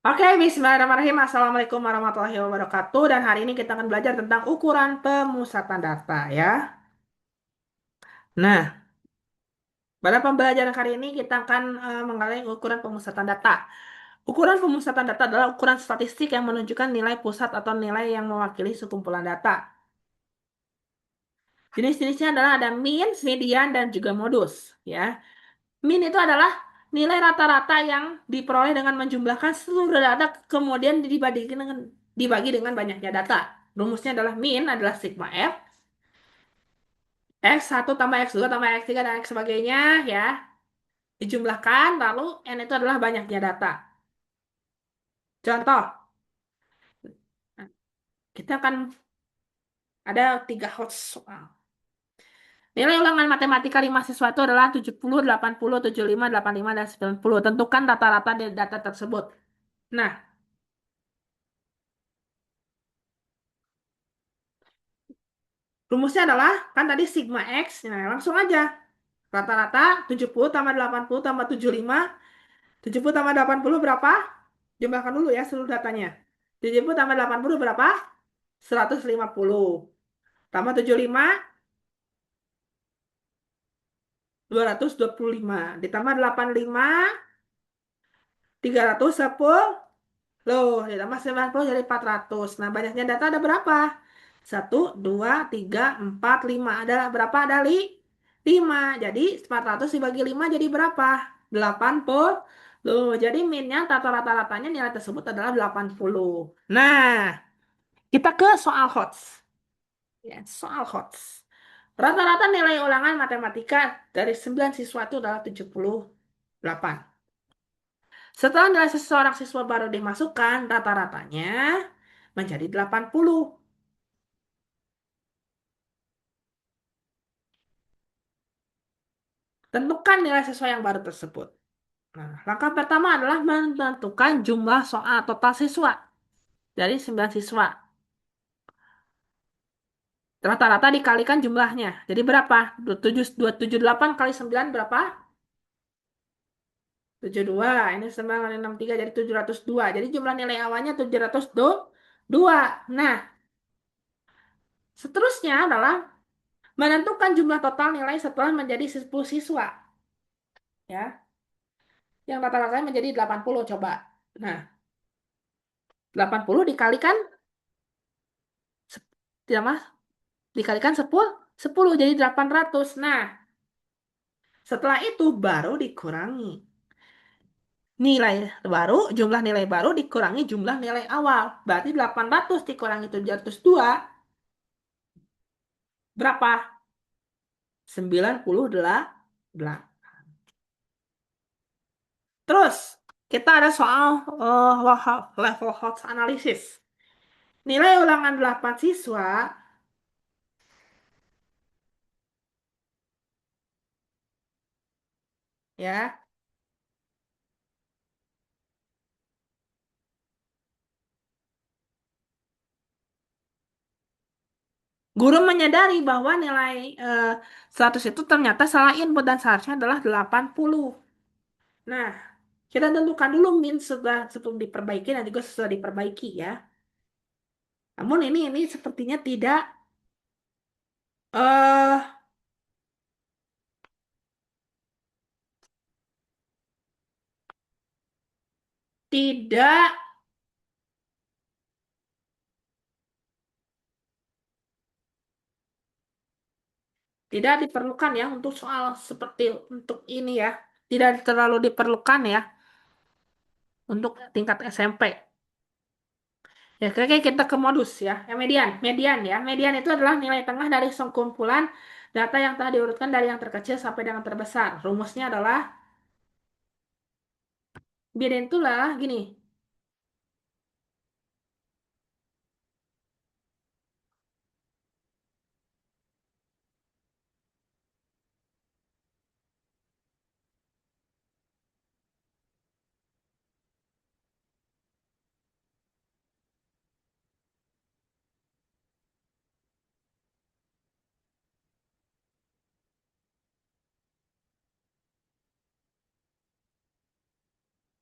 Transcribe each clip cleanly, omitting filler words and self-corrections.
Oke, bismillahirrahmanirrahim. Assalamualaikum warahmatullahi wabarakatuh. Dan hari ini kita akan belajar tentang ukuran pemusatan data ya. Nah, pada pembelajaran kali ini kita akan mengenai ukuran pemusatan data. Ukuran pemusatan data adalah ukuran statistik yang menunjukkan nilai pusat atau nilai yang mewakili sekumpulan data. Jenis-jenisnya adalah ada mean, median, dan juga modus ya. Mean itu adalah nilai rata-rata yang diperoleh dengan menjumlahkan seluruh data kemudian dibagi dengan banyaknya data. Rumusnya adalah mean adalah sigma F, X1 tambah X2 tambah X3 dan X sebagainya ya. Dijumlahkan lalu N itu adalah banyaknya data. Contoh, kita akan ada tiga hot soal. Nilai ulangan matematika 5 siswa itu adalah 70, 80, 75, 85, dan 90. Tentukan rata-rata dari data tersebut. Nah, rumusnya adalah, kan tadi sigma X, nah langsung aja. Rata-rata 70 tambah 80 tambah 75. 70 tambah 80 berapa? Jumlahkan dulu ya seluruh datanya. 70 tambah 80 berapa? 150. Tambah 75, 225. Ditambah 85, 310. Loh, ditambah 90 jadi 400. Nah, banyaknya data ada berapa? Satu, 2, 3, 4, 5. Ada berapa? Ada 5. Jadi 400 dibagi 5 jadi berapa? 80. Loh, jadi minnya rata-ratanya nilai tersebut adalah 80. Nah, kita ke soal HOTS. Ya, soal HOTS. Rata-rata nilai ulangan matematika dari 9 siswa itu adalah 78. Setelah nilai seseorang siswa baru dimasukkan, rata-ratanya menjadi 80. Tentukan nilai siswa yang baru tersebut. Nah, langkah pertama adalah menentukan jumlah soal total siswa dari 9 siswa. Rata-rata dikalikan jumlahnya. Jadi berapa? 278 kali 9 berapa? 72. Ini 9 kali 63 jadi 702. Jadi jumlah nilai awalnya 702. Nah, seterusnya adalah menentukan jumlah total nilai setelah menjadi 10 siswa. Ya, yang rata-ratanya menjadi 80 coba. Nah, 80 dikalikan tidak mas, dikalikan 10, 10 jadi 800. Nah, setelah itu baru dikurangi. Nilai baru, jumlah nilai baru dikurangi jumlah nilai awal. Berarti 800 dikurangi 702 berapa? 98. Terus, kita ada soal level hot analysis. Nilai ulangan 8 siswa, ya. Guru menyadari bahwa nilai eh, 100 itu ternyata salah input dan seharusnya adalah 80. Nah, kita tentukan dulu min setelah sebelum diperbaiki dan juga setelah diperbaiki ya. Namun ini sepertinya eh tidak tidak diperlukan ya untuk soal seperti untuk ini ya. Tidak terlalu diperlukan ya untuk tingkat SMP. Ya, oke, kita ke modus ya. Yang median, median ya. Median itu adalah nilai tengah dari sekumpulan data yang telah diurutkan dari yang terkecil sampai dengan terbesar. Rumusnya adalah median itu lah gini.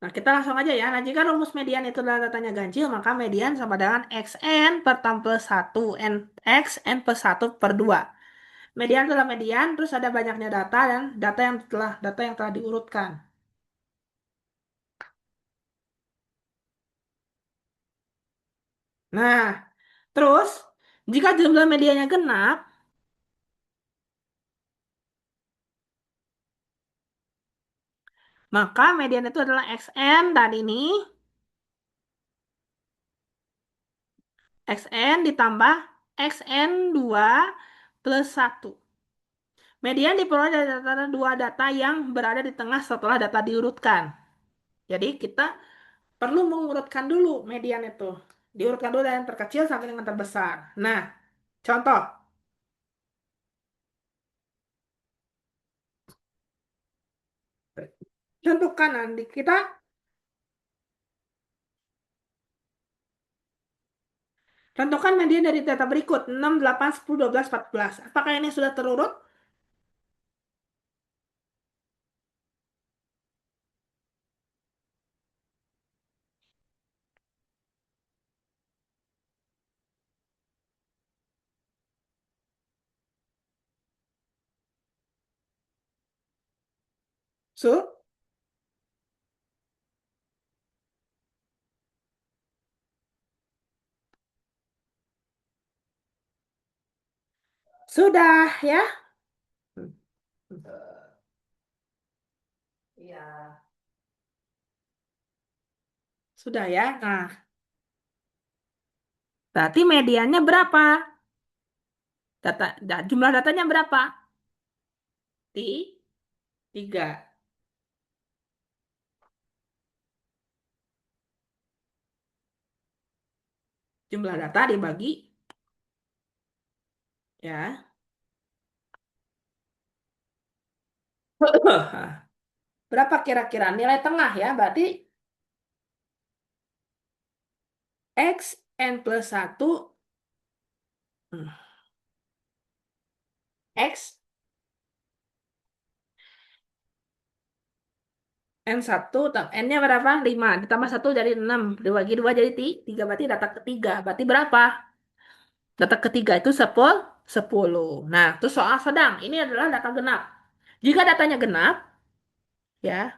Nah, kita langsung aja ya. Nah, jika rumus median itu adalah datanya ganjil, maka median sama dengan xn per tam plus 1, n, xn plus 1/2. Median adalah median, terus ada banyaknya data dan data yang telah diurutkan. Nah, terus jika jumlah mediannya genap, maka median itu adalah xn dan ini xn ditambah xn2 plus 1. Median diperoleh dari dua data yang berada di tengah setelah data diurutkan. Jadi kita perlu mengurutkan dulu median itu. Diurutkan dulu dari yang terkecil sampai dengan terbesar. Nah, contoh. Contoh kanan kita contohkan median dari data berikut 6, 8, 10, 12, 14. Apakah ini sudah terurut? Su? Sudah ya? Iya. Sudah ya. Nah, berarti mediannya berapa? Jumlah datanya berapa? Ti- Tiga. Jumlah data dibagi ya. Berapa kira-kira nilai tengah ya? Berarti x n plus 1 x n1 n-nya berapa? 5 ditambah 1 dari 6 dibagi 2 jadi 3 berarti data ketiga. Berarti berapa? Data ketiga itu 10. Nah, terus soal sedang. Ini adalah data genap. Jika datanya genap, ya.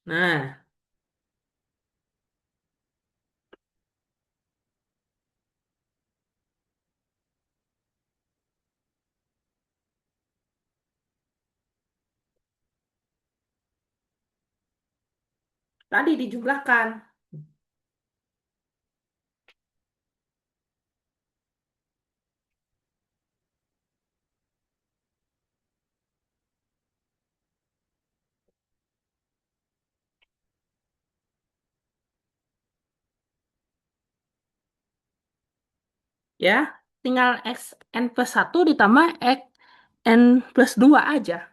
Nah, tadi dijumlahkan. Ya, tinggal x n plus 1 ditambah x n plus 2 aja.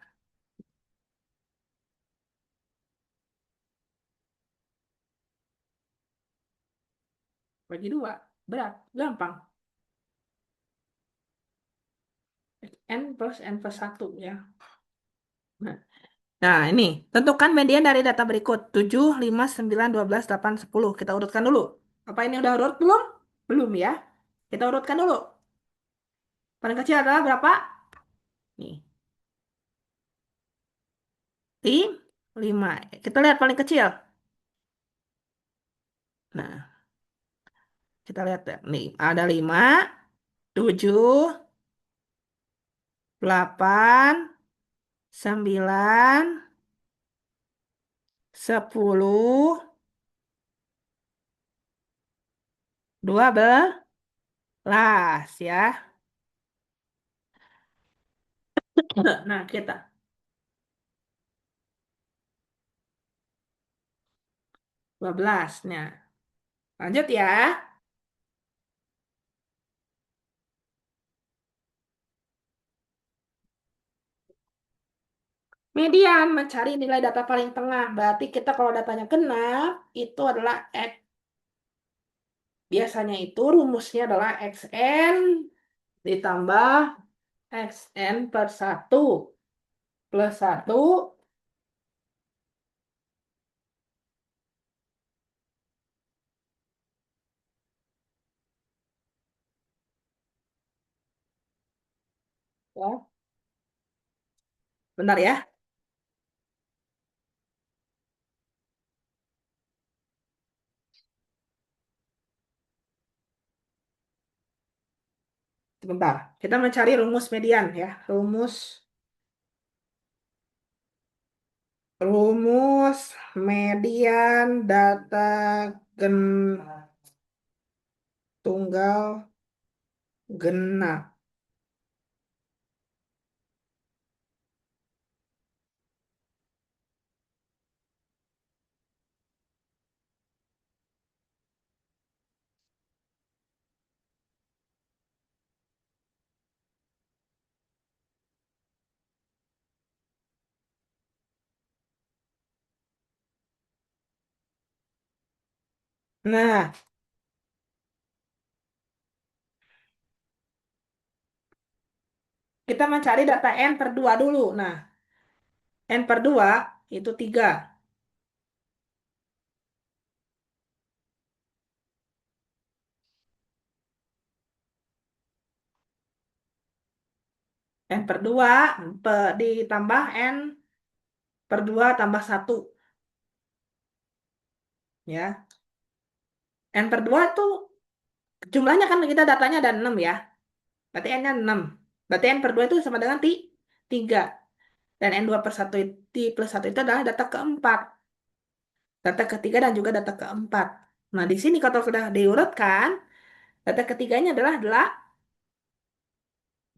Bagi 2. Berat, gampang. N plus N plus 1 ya. Nah, nah, ini. Tentukan median dari data berikut. 7, 5, 9, 12, 8, 10. Kita urutkan dulu. Apa ini udah urut belum? Belum ya. Kita urutkan dulu. Paling kecil adalah berapa? Nih. Tim 5. Kita lihat paling kecil. Nah, kita lihat ya. Nih, ada 5, 7, 8, 9, 10, 12 ya. Nah, kita 12. Nah, lanjut ya. Median mencari nilai data paling tengah. Berarti kita kalau datanya genap, itu adalah X. Biasanya itu rumusnya adalah XN ditambah XN per 1. plus satu, ya, benar ya. Sebentar, kita mencari rumus median ya. Rumus median data gen tunggal genap. Nah, kita mencari data N per 2 dulu. Nah, N per 2 itu 3. N per 2 ditambah N per 2 tambah satu, ya. N per 2 itu jumlahnya kan kita datanya ada 6 ya. Berarti N-nya 6. Berarti N per 2 itu sama dengan 3. Dan N2 per 1 plus satu itu adalah data keempat. Data ketiga dan juga data keempat. Nah, di sini kalau sudah diurutkan, data ketiganya adalah 8.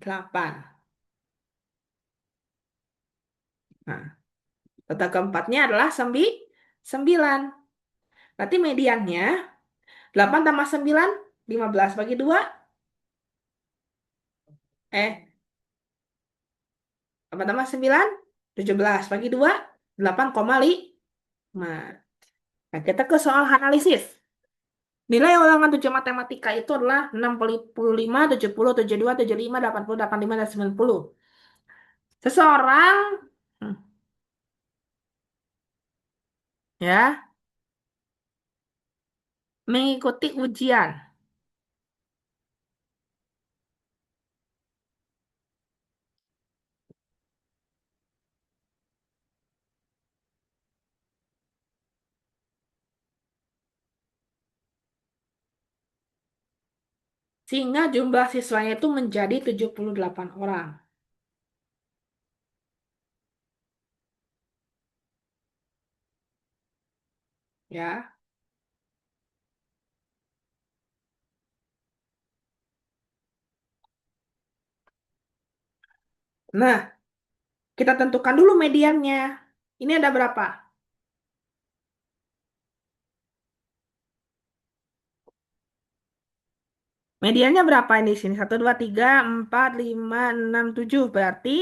Nah, data keempatnya adalah 9. Berarti mediannya 8 tambah 9, 15 bagi 2. 8 tambah 9, 17 bagi 2, 8,5. Nah, kita ke soal analisis. Nilai ulangan 7 matematika itu adalah 65, 70, 72, 75, 80, 85, dan 90. Seseorang hmm, ya mengikuti ujian sehingga jumlah siswanya itu menjadi 78 orang, ya. Nah, kita tentukan dulu mediannya. Ini ada berapa? Mediannya berapa ini di sini? 1, 2, 3, 4, 5, 6, 7. Berarti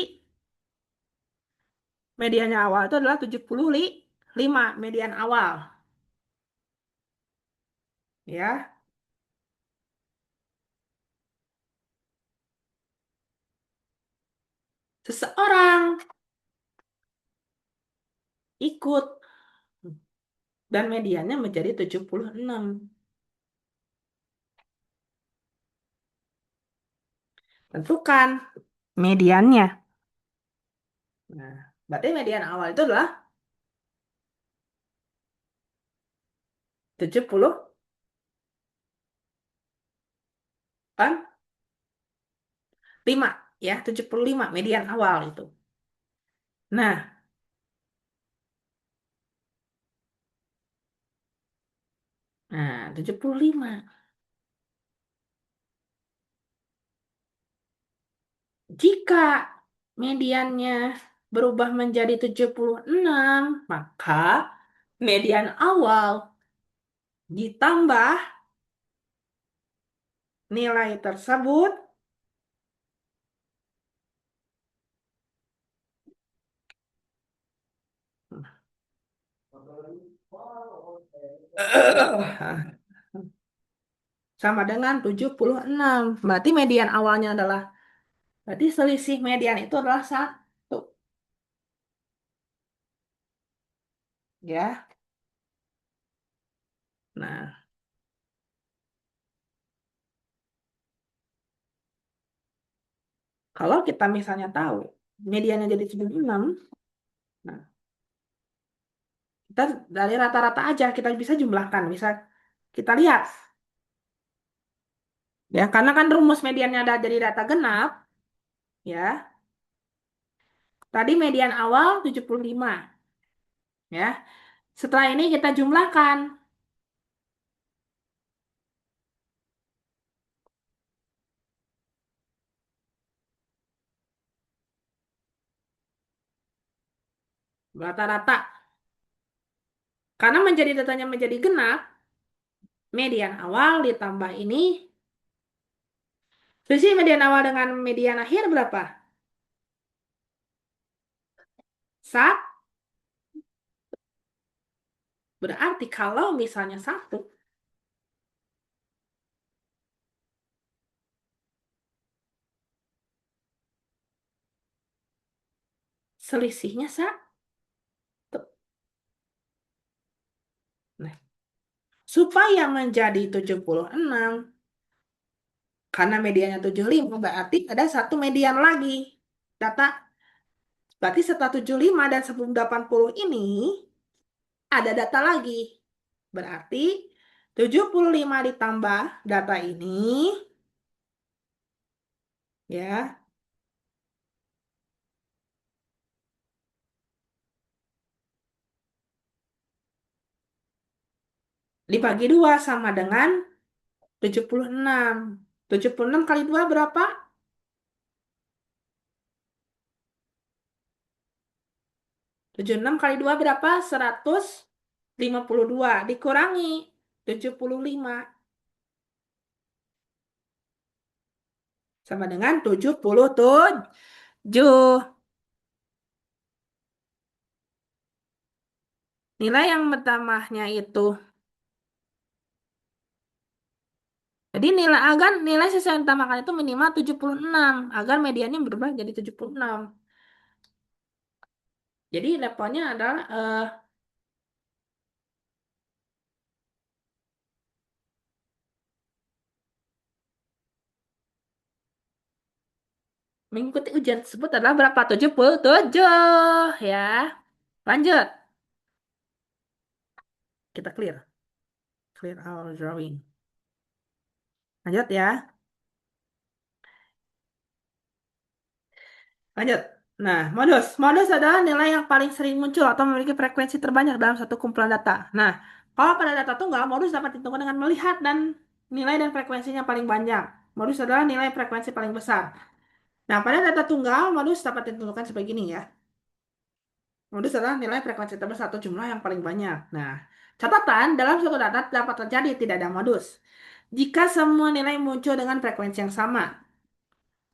mediannya awal itu adalah 75. Median awal. Ya. Seseorang ikut dan mediannya menjadi 76. Tentukan mediannya. Nah, berarti median awal itu adalah 75, ya, 75 median awal itu. Nah, 75. Jika mediannya berubah menjadi 76, maka median awal ditambah nilai tersebut sama dengan 76. Berarti median awalnya adalah, berarti selisih median itu adalah 1. ya. Nah, kalau kita misalnya tahu mediannya jadi 76, nah, kita dari rata-rata aja kita bisa jumlahkan, bisa kita lihat. Ya, karena kan rumus mediannya ada jadi data genap, ya. Tadi median awal 75, ya. Setelah ini kita jumlahkan rata-rata. Karena menjadi datanya menjadi genap, median awal ditambah ini. Selisih median awal dengan median akhir berapa? Sat. Berarti kalau misalnya satu, selisihnya satu. Nah, supaya menjadi 76, karena mediannya 75, berarti ada satu median lagi. Data, berarti setelah 75 dan sebelum 80 ini, ada data lagi. Berarti 75 ditambah data ini, ya, dibagi 2 sama dengan 76. 76 kali 2 berapa? 76 kali 2 berapa? 152. Dikurangi 75 sama dengan 77. Nilai yang pertamanya itu. Jadi nilai sesuai yang ditambahkan itu minimal 76 agar mediannya berubah jadi 76. Jadi levelnya adalah mengikuti ujian tersebut adalah berapa? 77 ya. Lanjut. Kita clear. Clear our drawing. Lanjut ya. Lanjut. Nah, modus. Modus adalah nilai yang paling sering muncul atau memiliki frekuensi terbanyak dalam satu kumpulan data. Nah, kalau pada data tunggal, modus dapat ditentukan dengan melihat dan nilai dan frekuensinya paling banyak. Modus adalah nilai frekuensi paling besar. Nah, pada data tunggal, modus dapat ditentukan sebagai ini ya. Modus adalah nilai frekuensi terbesar atau jumlah yang paling banyak. Nah, catatan dalam suatu data dapat terjadi tidak ada modus. Jika semua nilai muncul dengan frekuensi yang sama.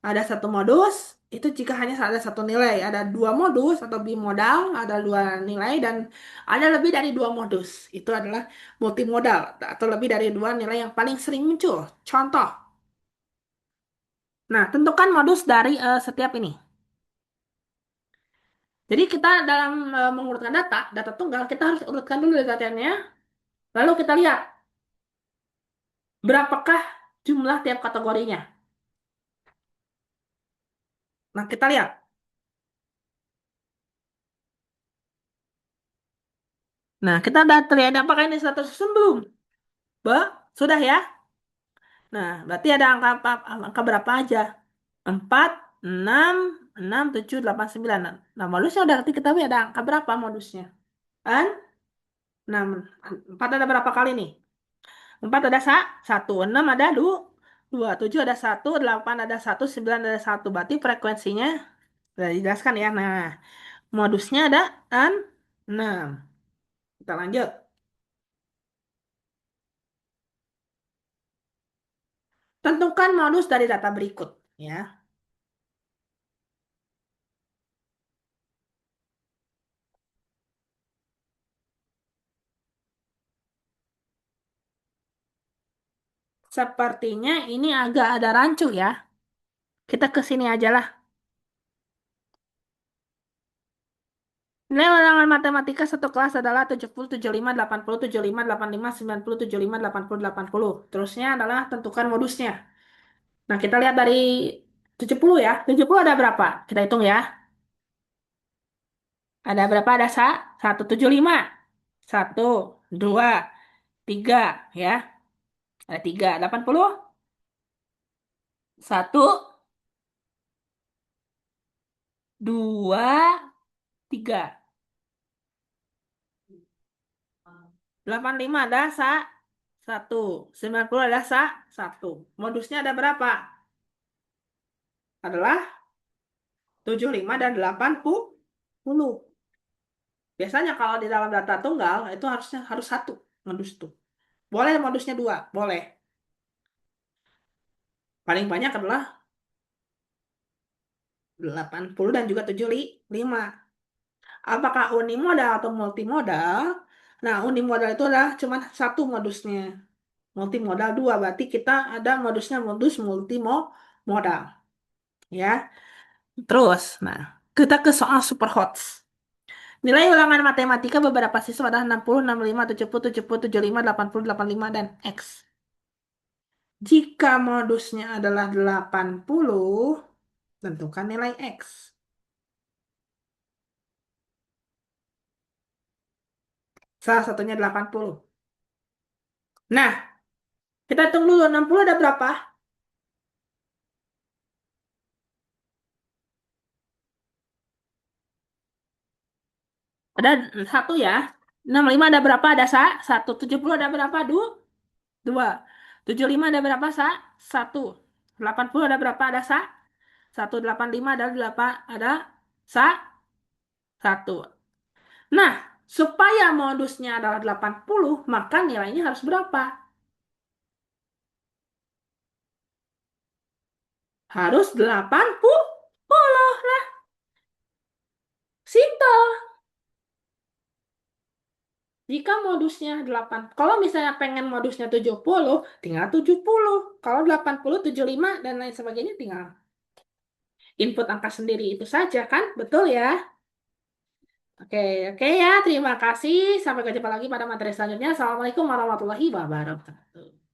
Ada satu modus, itu jika hanya ada satu nilai. Ada dua modus atau bimodal, ada dua nilai, dan ada lebih dari dua modus. Itu adalah multimodal, atau lebih dari dua nilai yang paling sering muncul. Contoh. Nah, tentukan modus dari setiap ini. Jadi kita dalam mengurutkan data tunggal, kita harus urutkan dulu datanya. Lalu kita lihat, berapakah jumlah tiap kategorinya. Nah, kita lihat. Nah, kita udah terlihat apakah ini sudah tersusun belum? Sudah ya? Nah, berarti ada angka berapa aja? 4, 6, 6, 7, 8, 9. Nah, modusnya udah diketahui ada angka berapa modusnya? Kan? 6. 4 ada berapa kali nih? 4 ada 1, 6 ada 2, 2, 7 ada 1, 8 ada 1, 9 ada 1. Berarti frekuensinya sudah dijelaskan ya. Nah, modusnya ada 6. Kita lanjut. Tentukan modus dari data berikut. Ya. Sepertinya ini agak ada rancu ya. Kita ke sini aja lah. Nilai ulangan matematika satu kelas adalah 70, 75, 80, 75, 85, 90, 75, 80, 80. Terusnya adalah tentukan modusnya. Nah, kita lihat dari 70 ya. 70 ada berapa? Kita hitung ya. Ada berapa? Ada 175. Satu, dua, tiga, ya. Ada tiga. 80. Satu, dua, tiga. 85 ada satu. 90 ada satu. Modusnya ada berapa? Adalah 75 dan 80. Biasanya kalau di dalam data tunggal itu harus satu modus tuh. Boleh modusnya dua, boleh. Paling banyak adalah 80 dan juga 75. Apakah unimodal atau multimodal? Nah, unimodal itu adalah cuma satu modusnya. Multimodal dua, berarti kita ada modusnya modus multimodal. Ya, terus, nah, kita ke soal superhots. Nilai ulangan matematika beberapa siswa adalah 60, 65, 70, 70, 75, 80, 85, dan X. Jika modusnya adalah 80, tentukan nilai X. Salah satunya 80. Nah, kita hitung dulu 60 ada berapa? Ada satu ya. 65 ada berapa? Ada satu. 70 ada berapa? Dua. 75 ada berapa? Satu. 80 ada berapa? Ada satu. 85 ada delapan. Ada sa satu. Nah, supaya modusnya adalah 80, maka nilainya harus berapa? Harus 80. Simple. Jika modusnya 8, kalau misalnya pengen modusnya 70, tinggal 70. Kalau 80, 75, dan lain sebagainya tinggal input angka sendiri itu saja kan? Betul ya? Oke, oke ya. Terima kasih. Sampai jumpa lagi pada materi selanjutnya. Assalamualaikum warahmatullahi wabarakatuh.